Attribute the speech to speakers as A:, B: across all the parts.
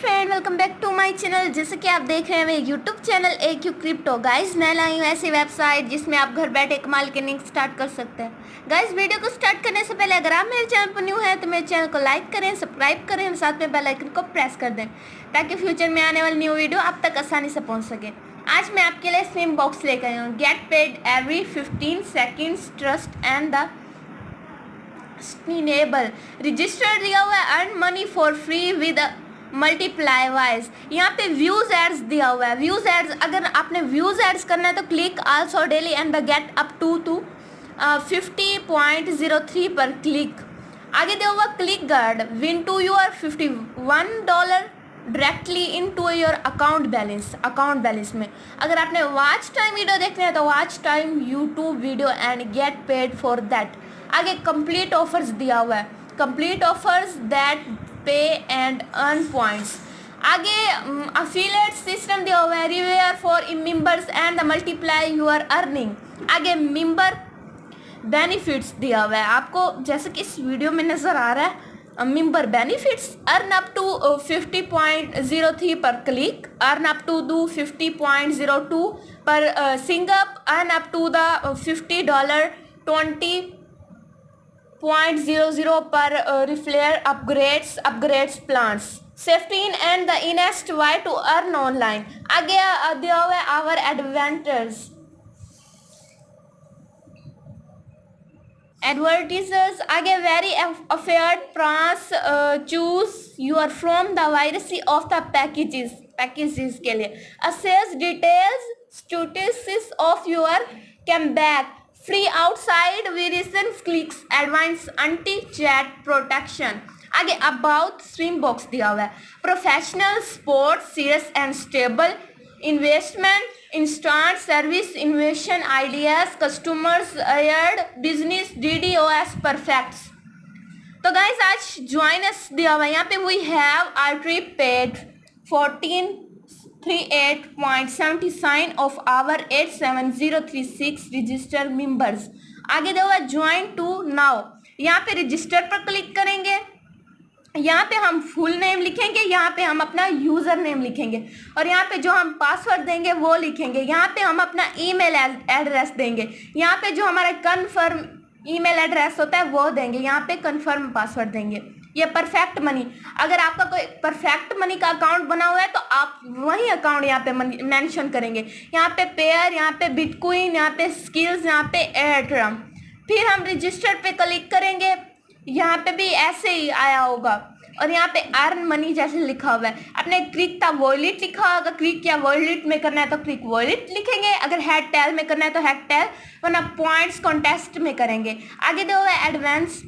A: Friend, welcome back to my channel. जैसे कि आप देख रहे हैं मेरे यूट्यूब चैनल AQcrypto। गाइस, मैं लाई हूँ ऐसी वेबसाइट जिसमें आप घर बैठे कमाल के अर्निंग स्टार्ट कर सकते हैं। गाइस, वीडियो को स्टार्ट करने से पहले अगर आप मेरे चैनल पर न्यू हैं तो मेरे चैनल को लाइक करें, सब्सक्राइब करें और साथ में बेल आइकन को प्रेस कर दें ताकि फ्यूचर में आने वाली न्यू वीडियो आप तक आसानी से पहुँच सके। आज मैं आपके लिए स्विंग बॉक्स लेकर आई हूँ। Get paid every 15 seconds, trust and the sustainable. Register दिया हुआ है, earn money for free with multiply wise. यहाँ पे व्यूज एड्स दिया हुआ है। व्यूज एड्स, अगर आपने व्यूज एड्स करना है तो click also daily and the get up to 50.03 पर क्लिक। आगे दिया हुआ click guard win to your $51 directly into your account balance में। अगर आपने वॉच टाइम वीडियो देखना है तो watch time YouTube video and get paid for that. आगे कंप्लीट ऑफर्स दिया हुआ है, complete offers that pay and earn points. आगे अफिलिएट सिस्टम दिया हुआ है, reward for members and the multiply your earning. आगे मेंबर बेनिफिट्स दिया हुआ है आपको, जैसे कि इस वीडियो में नज़र आ रहा है। Member benefits earn up to 50.03 पर click, earn up to do 50.02 पर सिंग up, earn up to the $50 20.00 पर referral upgrades plans. Safety in and the easiest way to earn online. आगे दिया हुआ है आवर एडवर्टीजर्स। आगे very affair prance choose your from the variety of the packages के लिए। Access details status of your cam back free outside variation clicks advance anti chat protection. आगे about swing box दिया हुआ है, professional sport serious and stable investment instant service investment ideas customers aired business DDoS परफेक्ट्स। तो guys, आज join us दिया हुआ है। यहाँ पे we have already paid 1438.79 of our 87036 register members. आगे दिया हुआ ज्वाइन टू नाउ। यहाँ पे रजिस्टर पर क्लिक करेंगे, यहाँ पे हम फुल नेम लिखेंगे, यहाँ पे हम अपना यूज़र नेम लिखेंगे और यहाँ पे जो हम पासवर्ड देंगे वो लिखेंगे। यहाँ पे हम अपना ईमेल एड्रेस देंगे, यहाँ पे जो हमारा कन्फर्म ईमेल एड्रेस होता है वो देंगे, यहाँ पे कन्फर्म पासवर्ड देंगे। ये परफेक्ट मनी, अगर आपका कोई परफेक्ट मनी का अकाउंट बना हुआ है तो आप वही अकाउंट यहाँ पे मेंशन करेंगे। यहाँ पे पेयर, यहाँ पे बिटकॉइन, यहाँ पे स्किल्स, यहाँ पे एयरड्रम। फिर हम रजिस्टर पे क्लिक करेंगे, यहाँ पे भी ऐसे ही आया होगा और यहाँ पे अर्न मनी जैसे लिखा हुआ है। आपने क्लिक था वॉलेट लिखा होगा, क्लिक या वॉलेट में करना है तो क्लिक वॉलेट लिखेंगे, अगर हैड टेल में करना है तो हैड टेल, वरना पॉइंट्स कॉन्टेस्ट में करेंगे। आगे दो है एडवांस,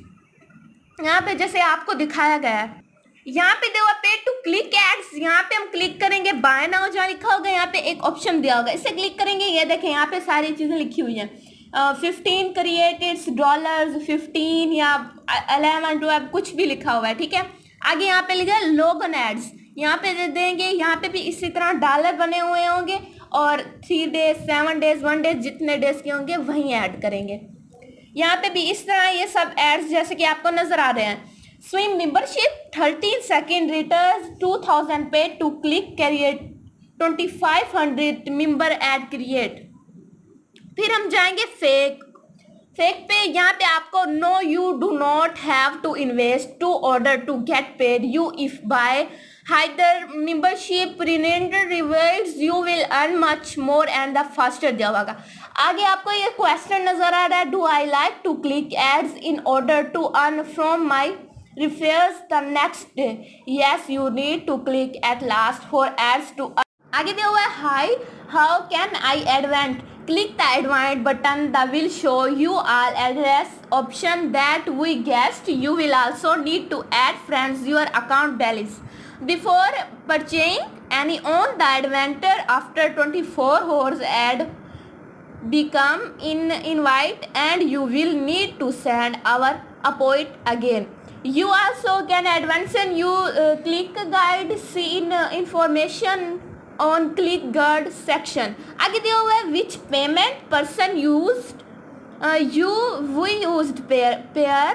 A: यहाँ पे जैसे आपको दिखाया गया है। यहाँ पे देखो पे टू क्लिक एड्स, यहाँ पे हम क्लिक करेंगे, बाय नाउ जहाँ लिखा होगा यहाँ पे एक ऑप्शन दिया होगा, इसे क्लिक करेंगे। ये देखें यहाँ पे सारी चीज़ें लिखी हुई हैं। 15 क्रिएटेड डॉलर्स, 15 या 11 12 कुछ भी लिखा हुआ है, ठीक है। आगे यहाँ पे लिखा है लोगन एड्स, यहाँ पे दे देंगे। यहाँ पे भी इसी तरह डॉलर बने हुए होंगे और 3 डेज 7 डेज 1 डेज जितने डेज के होंगे वहीं ऐड करेंगे। यहाँ पे भी इस तरह ये सब एड्स जैसे कि आपको नजर आ रहे हैं। स्विंग मेंबरशिप 13 सेकेंड रिटर्न 2000 पे to click create 2500 member add create. फिर हम जाएंगे फेक पे। यहाँ पे आपको no you do not have to invest to order to get paid you if by higher membership render rewards you will earn much more and the faster दिया होगा। आगे आपको ये क्वेश्चन नजर आ रहा है, do I like to click ads in order to earn from my referrals the next day, yes you need to click at last for ads to. आगे दिया हुआ है hi how can I advance, click the advanced button that will show you all address option that we guessed. You will also need to add friends your account balance before purchasing any on the adventure. After 24 hours ad become invite and you will need to send our appoint again. You also can advance and you click guide see in information on click guard section. आगे दिया हुआ है which payment person used we used pair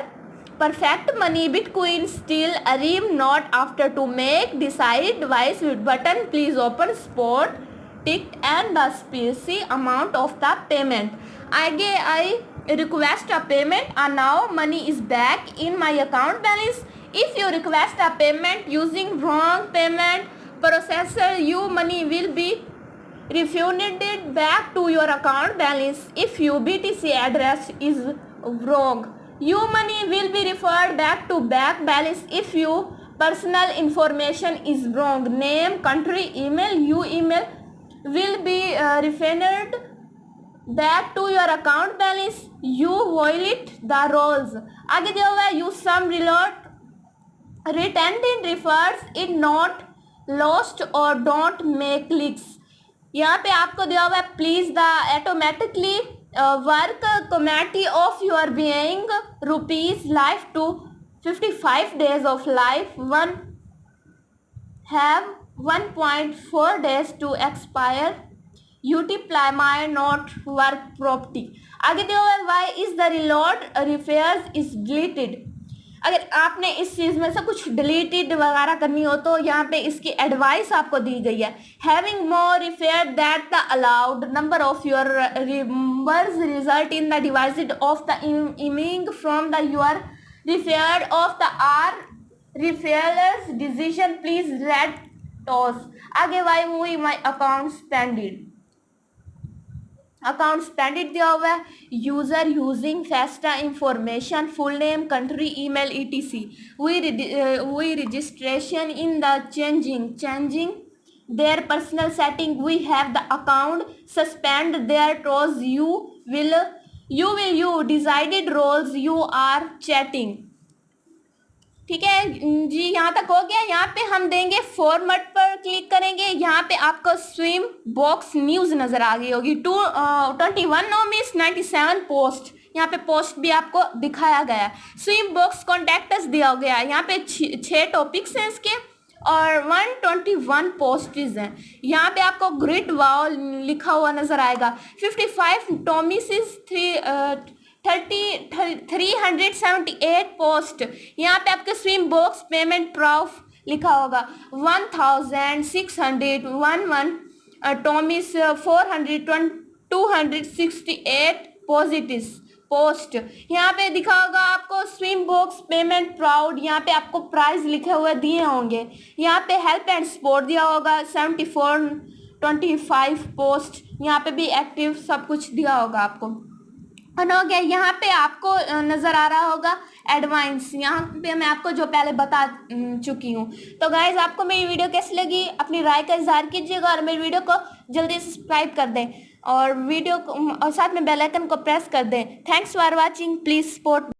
A: perfect money Bitcoin still arrive not after to make decide device button please open spot tick and the specific amount of the payment. आगे I request a payment and now money is back in my account balance. If you request a payment using wrong payment processor, your money will be refunded back to your account balance. If your BTC address is wrong, your money will be referred back to bank balance. If your personal information is wrong, name, country, email, your email will be refunded back to your account balance. You violate the rules. आगे दिया हुआ है use some retended refers it not lost or don't make clicks. यहाँ पे आपको दिया हुआ है please the automatically work committee of your being rupees life to 55 days of life one have 1.4 days to expire multiply my not work property. आगे दिया हुआ है why is the reload repairs is deleted. अगर आपने इस चीज़ में से कुछ डिलीटेड वगैरह करनी हो तो यहाँ पे इसकी एडवाइस आपको दी गई है. Having more referral that the allowed number of your remembers result in the device of the earning from the your referral of the our referrals decision please read TOS. आगे why movie my account suspended. Account suspended दिया हुआ है user using फेस्टा information full name country email etc. We registration in the changing their personal setting we have the account suspend their toes you will you decided roles you are chatting. ठीक है जी, यहाँ तक हो गया. यहाँ पे हम देंगे फॉर्मेट पर क्लिक करेंगे. यहाँ पे आपको स्विंग बॉक्स न्यूज़ नज़र आ गई होगी. 21 नोमिस 97 पोस्ट. यहाँ पे पोस्ट भी आपको दिखाया गया है. स्विंग बॉक्स कॉन्टैक्ट्स दिया गया है. यहाँ पे 6 टॉपिक्स हैं इसके और 121 पोस्ट्स हैं. यहाँ पे आपको ग्रेट वॉल लिखा हुआ नज़र आएगा. 55 टॉमिस 378 पोस्ट. यहाँ पे आपके स्विम बॉक्स पेमेंट प्रूफ लिखा होगा. 1611 टॉमिस 268 पॉजिटिव पोस्ट. यहाँ पे दिखा होगा आपको स्विम बॉक्स पेमेंट प्राउड. यहाँ पे आपको प्राइस लिखे हुए दिए होंगे. यहाँ पे हेल्प एंड सपोर्ट दिया होगा 7425 पोस्ट. यहाँ पे भी एक्टिव सब कुछ दिया होगा आपको. हो गया. यहाँ पे आपको नज़र आ रहा होगा एडवांस. यहाँ पे मैं आपको जो पहले बता चुकी हूँ. तो गाइज आपको मेरी वीडियो कैसी लगी अपनी राय का इजहार कीजिएगा और मेरी वीडियो को जल्दी से सब्सक्राइब कर दें और वीडियो को और साथ में बेल आइकन को प्रेस कर दें. Thanks for watching. Please support.